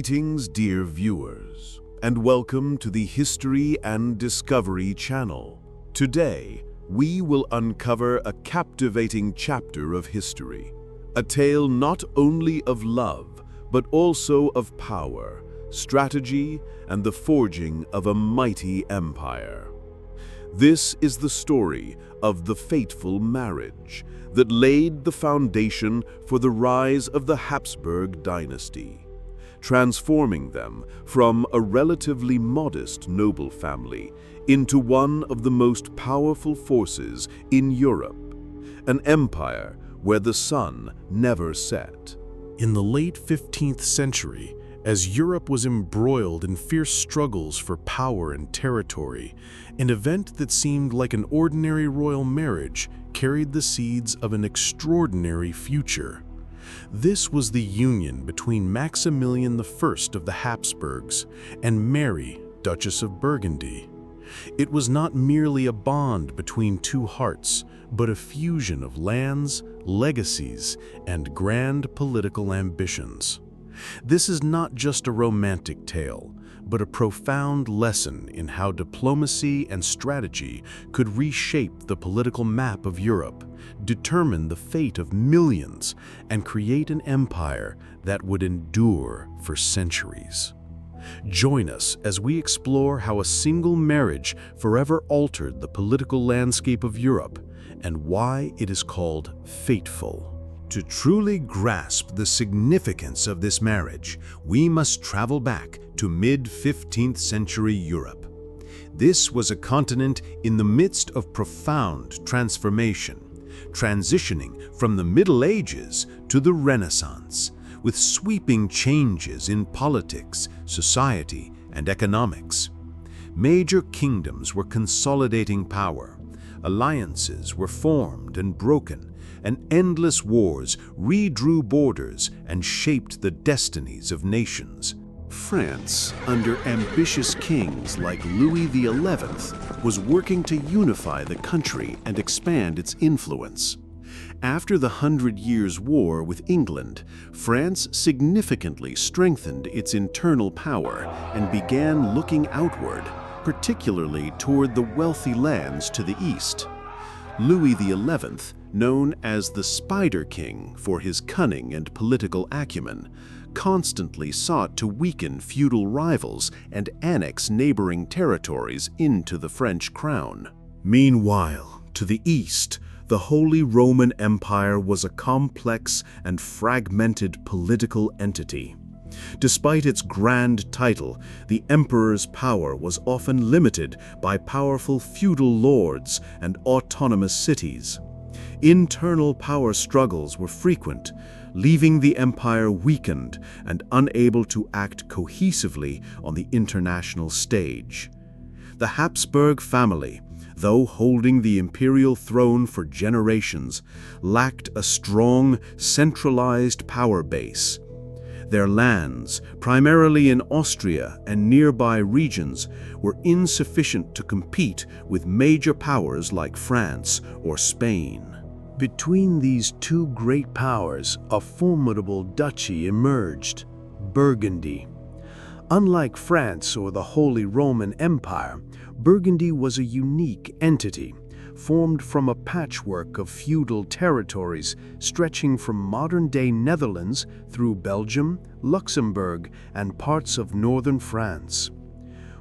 Greetings, dear viewers, and welcome to the History and Discovery channel. Today, we will uncover a captivating chapter of history, a tale not only of love, but also of power, strategy, and the forging of a mighty empire. This is the story of the fateful marriage that laid the foundation for the rise of the Habsburg dynasty, transforming them from a relatively modest noble family into one of the most powerful forces in Europe, an empire where the sun never set. In the late 15th century, as Europe was embroiled in fierce struggles for power and territory, an event that seemed like an ordinary royal marriage carried the seeds of an extraordinary future. This was the union between Maximilian I of the Habsburgs and Mary, Duchess of Burgundy. It was not merely a bond between two hearts, but a fusion of lands, legacies, and grand political ambitions. This is not just a romantic tale, but a profound lesson in how diplomacy and strategy could reshape the political map of Europe, determine the fate of millions, and create an empire that would endure for centuries. Join us as we explore how a single marriage forever altered the political landscape of Europe and why it is called fateful. To truly grasp the significance of this marriage, we must travel back to mid-15th century Europe. This was a continent in the midst of profound transformation, transitioning from the Middle Ages to the Renaissance, with sweeping changes in politics, society, and economics. Major kingdoms were consolidating power, alliances were formed and broken, and endless wars redrew borders and shaped the destinies of nations. France, under ambitious kings like Louis XI, was working to unify the country and expand its influence. After the 100 Years' War with England, France significantly strengthened its internal power and began looking outward, particularly toward the wealthy lands to the east. Louis XI, known as the Spider King for his cunning and political acumen, constantly sought to weaken feudal rivals and annex neighboring territories into the French crown. Meanwhile, to the east, the Holy Roman Empire was a complex and fragmented political entity. Despite its grand title, the emperor's power was often limited by powerful feudal lords and autonomous cities. Internal power struggles were frequent, leaving the empire weakened and unable to act cohesively on the international stage. The Habsburg family, though holding the imperial throne for generations, lacked a strong, centralized power base. Their lands, primarily in Austria and nearby regions, were insufficient to compete with major powers like France or Spain. Between these two great powers, a formidable duchy emerged, Burgundy. Unlike France or the Holy Roman Empire, Burgundy was a unique entity, formed from a patchwork of feudal territories stretching from modern-day Netherlands through Belgium, Luxembourg, and parts of northern France.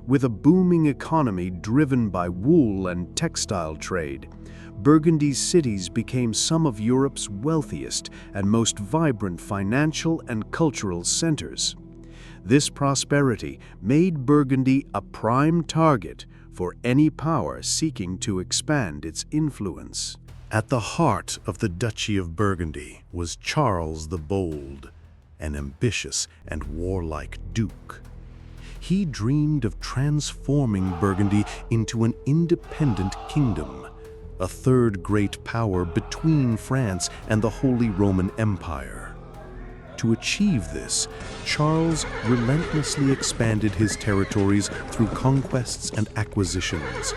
With a booming economy driven by wool and textile trade, Burgundy's cities became some of Europe's wealthiest and most vibrant financial and cultural centers. This prosperity made Burgundy a prime target for any power seeking to expand its influence. At the heart of the Duchy of Burgundy was Charles the Bold, an ambitious and warlike duke. He dreamed of transforming Burgundy into an independent kingdom, a third great power between France and the Holy Roman Empire. To achieve this, Charles relentlessly expanded his territories through conquests and acquisitions,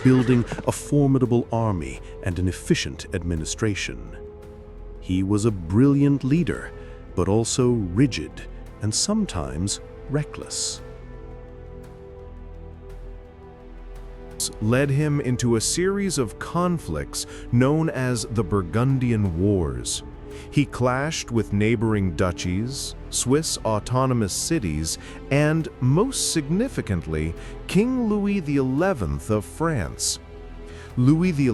building a formidable army and an efficient administration. He was a brilliant leader, but also rigid and sometimes reckless. Led him into a series of conflicts known as the Burgundian Wars. He clashed with neighboring duchies, Swiss autonomous cities, and, most significantly, King Louis XI of France. Louis XI,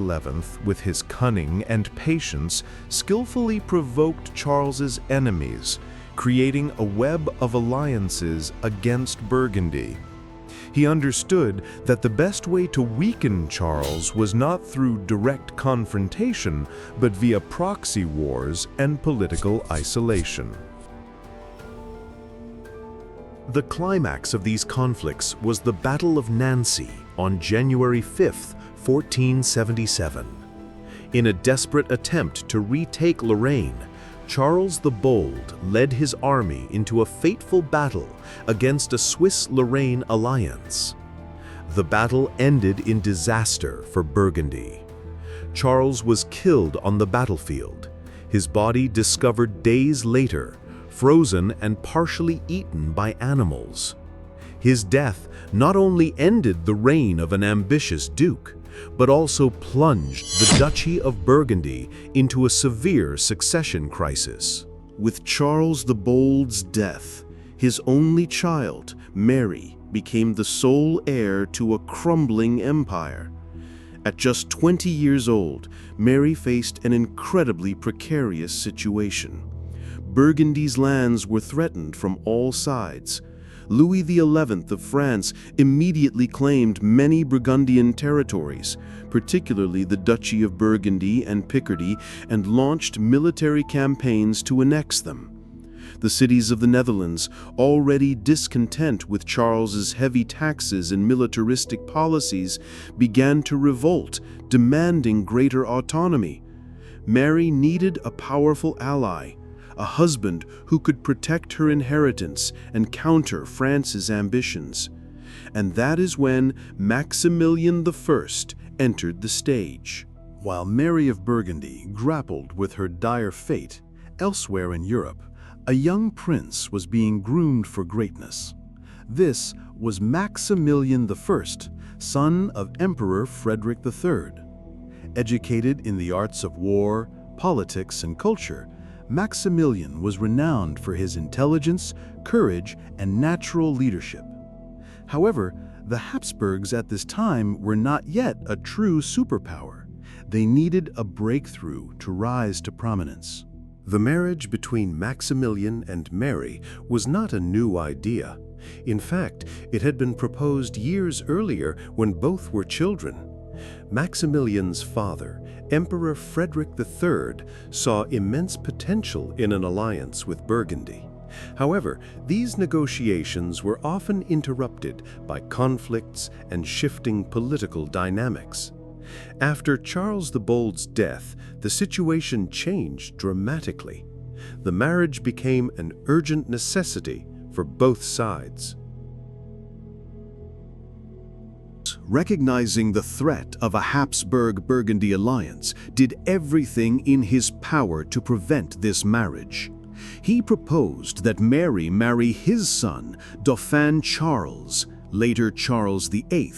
with his cunning and patience, skillfully provoked Charles's enemies, creating a web of alliances against Burgundy. He understood that the best way to weaken Charles was not through direct confrontation, but via proxy wars and political isolation. The climax of these conflicts was the Battle of Nancy on January 5, 1477. In a desperate attempt to retake Lorraine, Charles the Bold led his army into a fateful battle against a Swiss-Lorraine alliance. The battle ended in disaster for Burgundy. Charles was killed on the battlefield, his body discovered days later, frozen and partially eaten by animals. His death not only ended the reign of an ambitious duke, but also plunged the Duchy of Burgundy into a severe succession crisis. With Charles the Bold's death, his only child, Mary, became the sole heir to a crumbling empire. At just 20 years old, Mary faced an incredibly precarious situation. Burgundy's lands were threatened from all sides. Louis XI of France immediately claimed many Burgundian territories, particularly the Duchy of Burgundy and Picardy, and launched military campaigns to annex them. The cities of the Netherlands, already discontent with Charles's heavy taxes and militaristic policies, began to revolt, demanding greater autonomy. Mary needed a powerful ally, a husband who could protect her inheritance and counter France's ambitions. And that is when Maximilian I entered the stage. While Mary of Burgundy grappled with her dire fate, elsewhere in Europe, a young prince was being groomed for greatness. This was Maximilian I, son of Emperor Frederick III. Educated in the arts of war, politics, and culture, Maximilian was renowned for his intelligence, courage, and natural leadership. However, the Habsburgs at this time were not yet a true superpower. They needed a breakthrough to rise to prominence. The marriage between Maximilian and Mary was not a new idea. In fact, it had been proposed years earlier when both were children. Maximilian's father, Emperor Frederick III, saw immense potential in an alliance with Burgundy. However, these negotiations were often interrupted by conflicts and shifting political dynamics. After Charles the Bold's death, the situation changed dramatically. The marriage became an urgent necessity for both sides. Recognizing the threat of a Habsburg-Burgundy alliance, did everything in his power to prevent this marriage. He proposed that Mary marry his son, Dauphin Charles, later Charles VIII,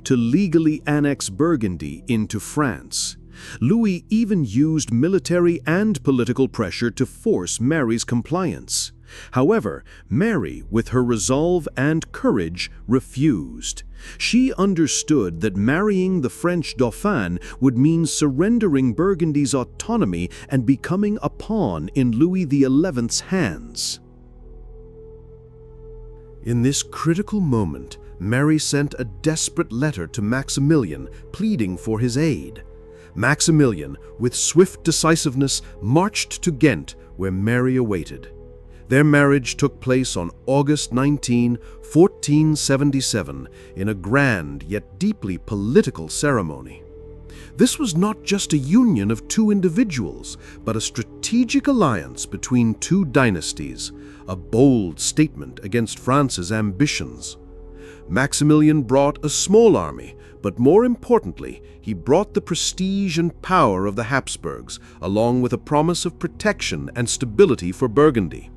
to legally annex Burgundy into France. Louis even used military and political pressure to force Mary's compliance. However, Mary, with her resolve and courage, refused. She understood that marrying the French Dauphin would mean surrendering Burgundy's autonomy and becoming a pawn in Louis XI's hands. In this critical moment, Mary sent a desperate letter to Maximilian, pleading for his aid. Maximilian, with swift decisiveness, marched to Ghent, where Mary awaited. Their marriage took place on August 19, 1477, in a grand yet deeply political ceremony. This was not just a union of two individuals, but a strategic alliance between two dynasties, a bold statement against France's ambitions. Maximilian brought a small army, but more importantly, he brought the prestige and power of the Habsburgs, along with a promise of protection and stability for Burgundy.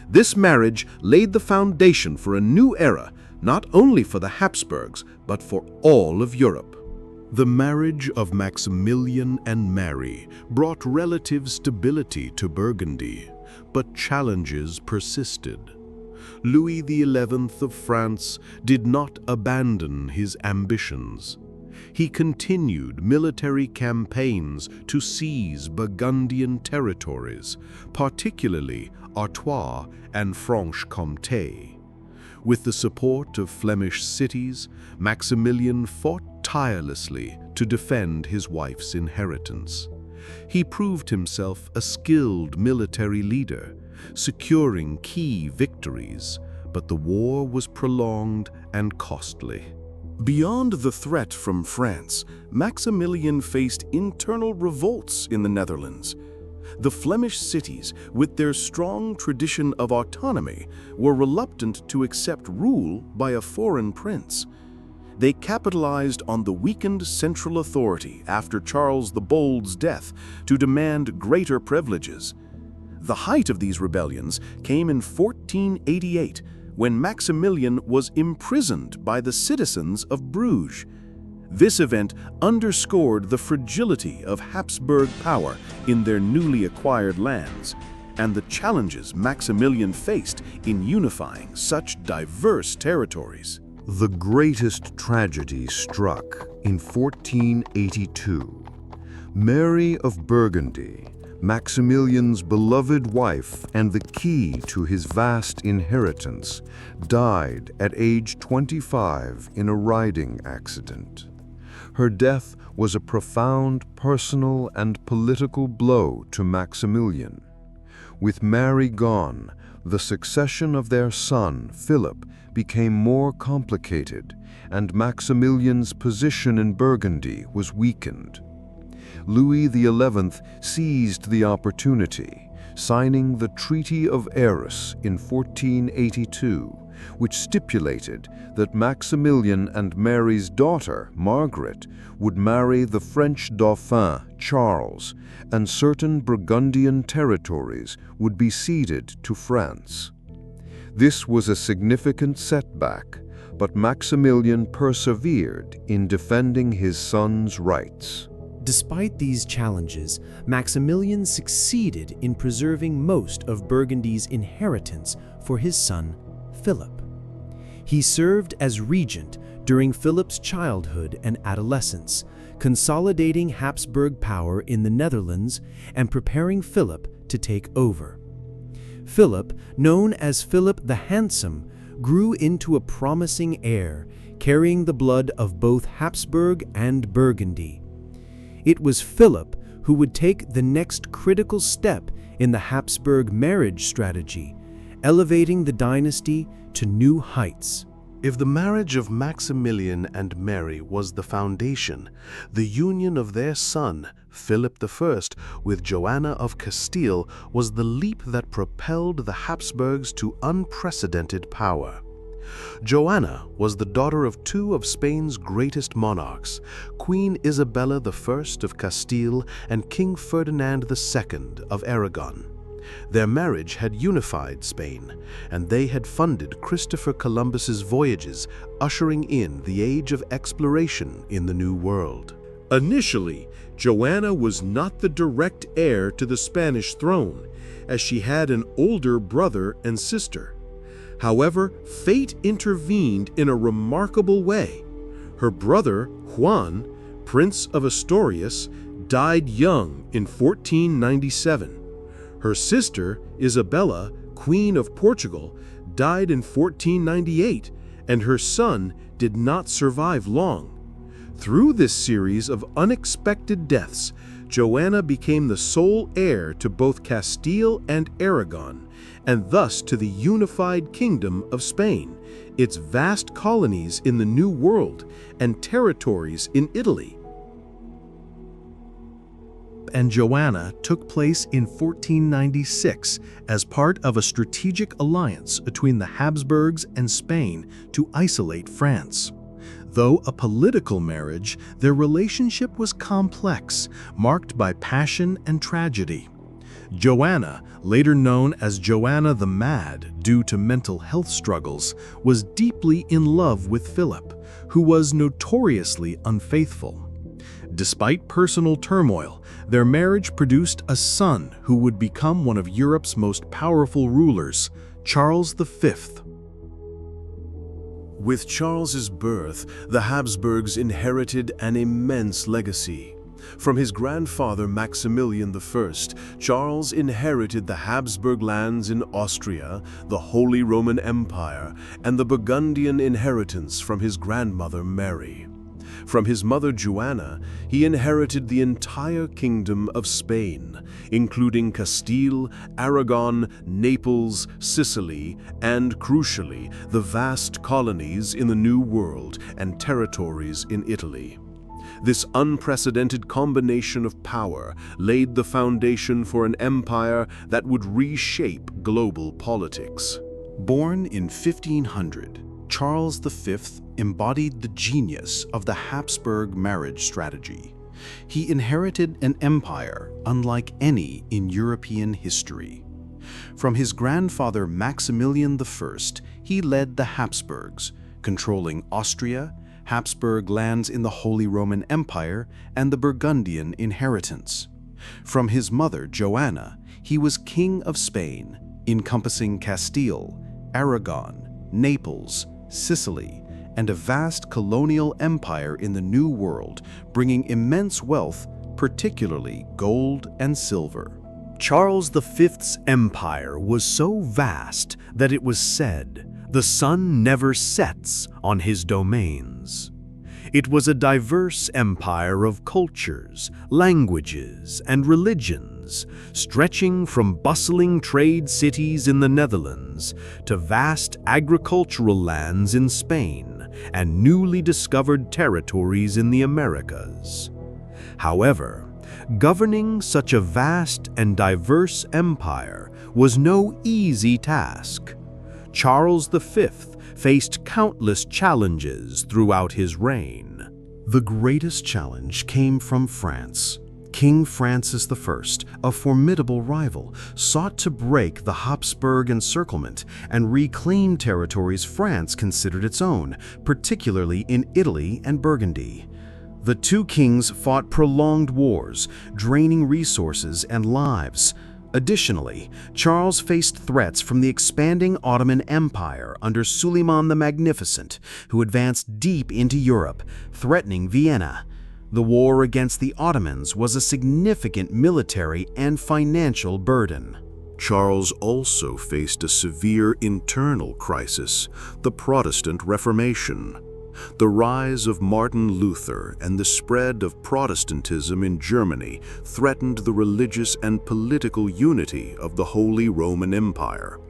This marriage laid the foundation for a new era, not only for the Habsburgs, but for all of Europe. The marriage of Maximilian and Mary brought relative stability to Burgundy, but challenges persisted. Louis XI of France did not abandon his ambitions. He continued military campaigns to seize Burgundian territories, particularly Artois and Franche-Comté. With the support of Flemish cities, Maximilian fought tirelessly to defend his wife's inheritance. He proved himself a skilled military leader, securing key victories, but the war was prolonged and costly. Beyond the threat from France, Maximilian faced internal revolts in the Netherlands. The Flemish cities, with their strong tradition of autonomy, were reluctant to accept rule by a foreign prince. They capitalized on the weakened central authority after Charles the Bold's death to demand greater privileges. The height of these rebellions came in 1488, when Maximilian was imprisoned by the citizens of Bruges. This event underscored the fragility of Habsburg power in their newly acquired lands, and the challenges Maximilian faced in unifying such diverse territories. The greatest tragedy struck in 1482. Mary of Burgundy, Maximilian's beloved wife and the key to his vast inheritance, died at age 25 in a riding accident. Her death was a profound personal and political blow to Maximilian. With Mary gone, the succession of their son, Philip, became more complicated, and Maximilian's position in Burgundy was weakened. Louis XI seized the opportunity, signing the Treaty of Arras in 1482, which stipulated that Maximilian and Mary's daughter, Margaret, would marry the French Dauphin, Charles, and certain Burgundian territories would be ceded to France. This was a significant setback, but Maximilian persevered in defending his son's rights. Despite these challenges, Maximilian succeeded in preserving most of Burgundy's inheritance for his son, Philip. He served as regent during Philip's childhood and adolescence, consolidating Habsburg power in the Netherlands and preparing Philip to take over. Philip, known as Philip the Handsome, grew into a promising heir, carrying the blood of both Habsburg and Burgundy. It was Philip who would take the next critical step in the Habsburg marriage strategy, elevating the dynasty to new heights. If the marriage of Maximilian and Mary was the foundation, the union of their son, Philip I, with Joanna of Castile was the leap that propelled the Habsburgs to unprecedented power. Joanna was the daughter of two of Spain's greatest monarchs, Queen Isabella I of Castile and King Ferdinand II of Aragon. Their marriage had unified Spain, and they had funded Christopher Columbus's voyages, ushering in the age of exploration in the New World. Initially, Joanna was not the direct heir to the Spanish throne, as she had an older brother and sister. However, fate intervened in a remarkable way. Her brother, Juan, Prince of Asturias, died young in 1497. Her sister, Isabella, Queen of Portugal, died in 1498, and her son did not survive long. Through this series of unexpected deaths, Joanna became the sole heir to both Castile and Aragon, and thus to the unified Kingdom of Spain, its vast colonies in the New World, and territories in Italy. And Joanna took place in 1496 as part of a strategic alliance between the Habsburgs and Spain to isolate France. Though a political marriage, their relationship was complex, marked by passion and tragedy. Joanna, later known as Joanna the Mad due to mental health struggles, was deeply in love with Philip, who was notoriously unfaithful. Despite personal turmoil, their marriage produced a son who would become one of Europe's most powerful rulers, Charles V. With Charles's birth, the Habsburgs inherited an immense legacy. From his grandfather Maximilian I, Charles inherited the Habsburg lands in Austria, the Holy Roman Empire, and the Burgundian inheritance from his grandmother Mary. From his mother Joanna, he inherited the entire kingdom of Spain, including Castile, Aragon, Naples, Sicily, and, crucially, the vast colonies in the New World and territories in Italy. This unprecedented combination of power laid the foundation for an empire that would reshape global politics. Born in 1500, Charles V embodied the genius of the Habsburg marriage strategy. He inherited an empire unlike any in European history. From his grandfather Maximilian I, he led the Habsburgs, controlling Austria, Habsburg lands in the Holy Roman Empire, and the Burgundian inheritance. From his mother Joanna, he was King of Spain, encompassing Castile, Aragon, Naples, Sicily, and a vast colonial empire in the New World, bringing immense wealth, particularly gold and silver. Charles V's empire was so vast that it was said, "The sun never sets on his domains." It was a diverse empire of cultures, languages, and religions, stretching from bustling trade cities in the Netherlands to vast agricultural lands in Spain and newly discovered territories in the Americas. However, governing such a vast and diverse empire was no easy task. Charles V faced countless challenges throughout his reign. The greatest challenge came from France. King Francis I, a formidable rival, sought to break the Habsburg encirclement and reclaim territories France considered its own, particularly in Italy and Burgundy. The two kings fought prolonged wars, draining resources and lives. Additionally, Charles faced threats from the expanding Ottoman Empire under Suleiman the Magnificent, who advanced deep into Europe, threatening Vienna. The war against the Ottomans was a significant military and financial burden. Charles also faced a severe internal crisis, the Protestant Reformation. The rise of Martin Luther and the spread of Protestantism in Germany threatened the religious and political unity of the Holy Roman Empire.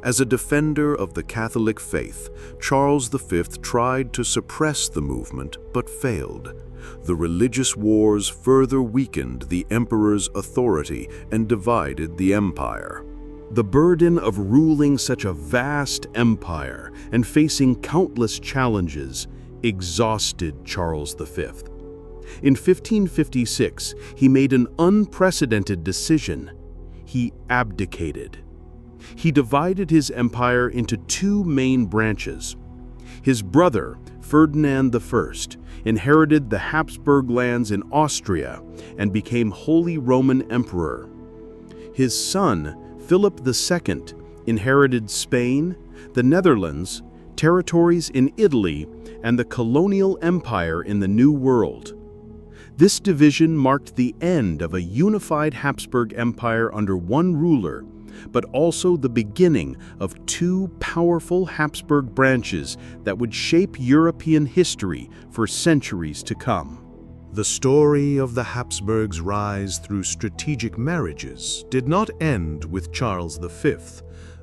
As a defender of the Catholic faith, Charles V tried to suppress the movement but failed. The religious wars further weakened the emperor's authority and divided the empire. The burden of ruling such a vast empire and facing countless challenges exhausted Charles V. In 1556, he made an unprecedented decision. He abdicated. He divided his empire into two main branches. His brother, Ferdinand I, inherited the Habsburg lands in Austria and became Holy Roman Emperor. His son, Philip II, inherited Spain, the Netherlands, territories in Italy, and the colonial empire in the New World. This division marked the end of a unified Habsburg Empire under one ruler, but also the beginning of two powerful Habsburg branches that would shape European history for centuries to come. The story of the Habsburgs' rise through strategic marriages did not end with Charles V.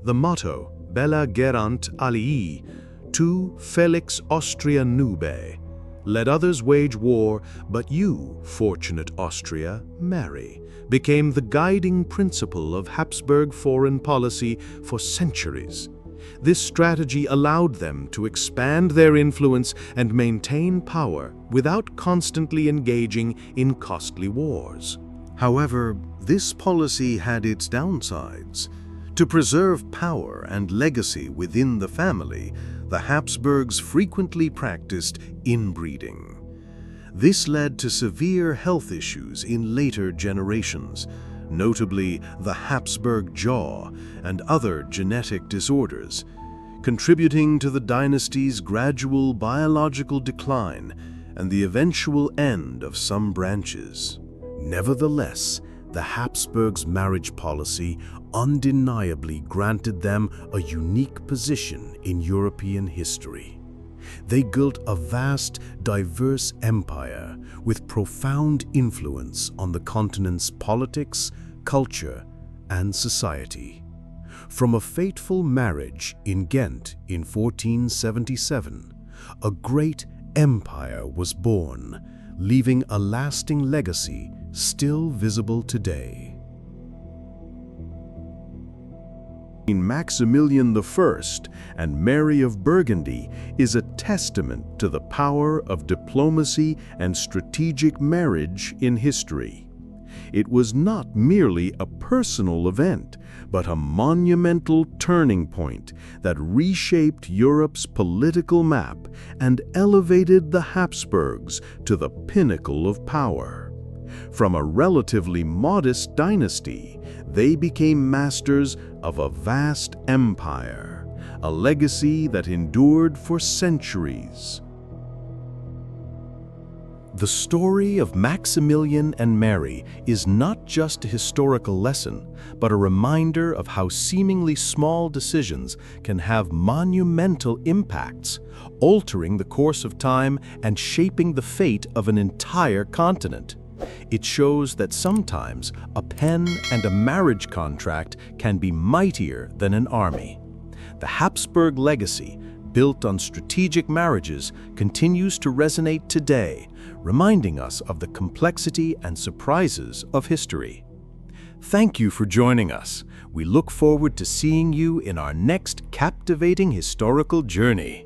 The motto, Bella gerant alii, tu felix Austria nube, let others wage war, but you, fortunate Austria, marry, became the guiding principle of Habsburg foreign policy for centuries. This strategy allowed them to expand their influence and maintain power without constantly engaging in costly wars. However, this policy had its downsides. To preserve power and legacy within the family, the Habsburgs frequently practiced inbreeding. This led to severe health issues in later generations, notably the Habsburg jaw and other genetic disorders, contributing to the dynasty's gradual biological decline and the eventual end of some branches. Nevertheless, the Habsburgs' marriage policy undeniably granted them a unique position in European history. They built a vast, diverse empire with profound influence on the continent's politics, culture, and society. From a fateful marriage in Ghent in 1477, a great empire was born, leaving a lasting legacy still visible today. Maximilian I and Mary of Burgundy is a testament to the power of diplomacy and strategic marriage in history. It was not merely a personal event, but a monumental turning point that reshaped Europe's political map and elevated the Habsburgs to the pinnacle of power. From a relatively modest dynasty, they became masters of a vast empire, a legacy that endured for centuries. The story of Maximilian and Mary is not just a historical lesson, but a reminder of how seemingly small decisions can have monumental impacts, altering the course of time and shaping the fate of an entire continent. It shows that sometimes a pen and a marriage contract can be mightier than an army. The Habsburg legacy, built on strategic marriages, continues to resonate today, reminding us of the complexity and surprises of history. Thank you for joining us. We look forward to seeing you in our next captivating historical journey.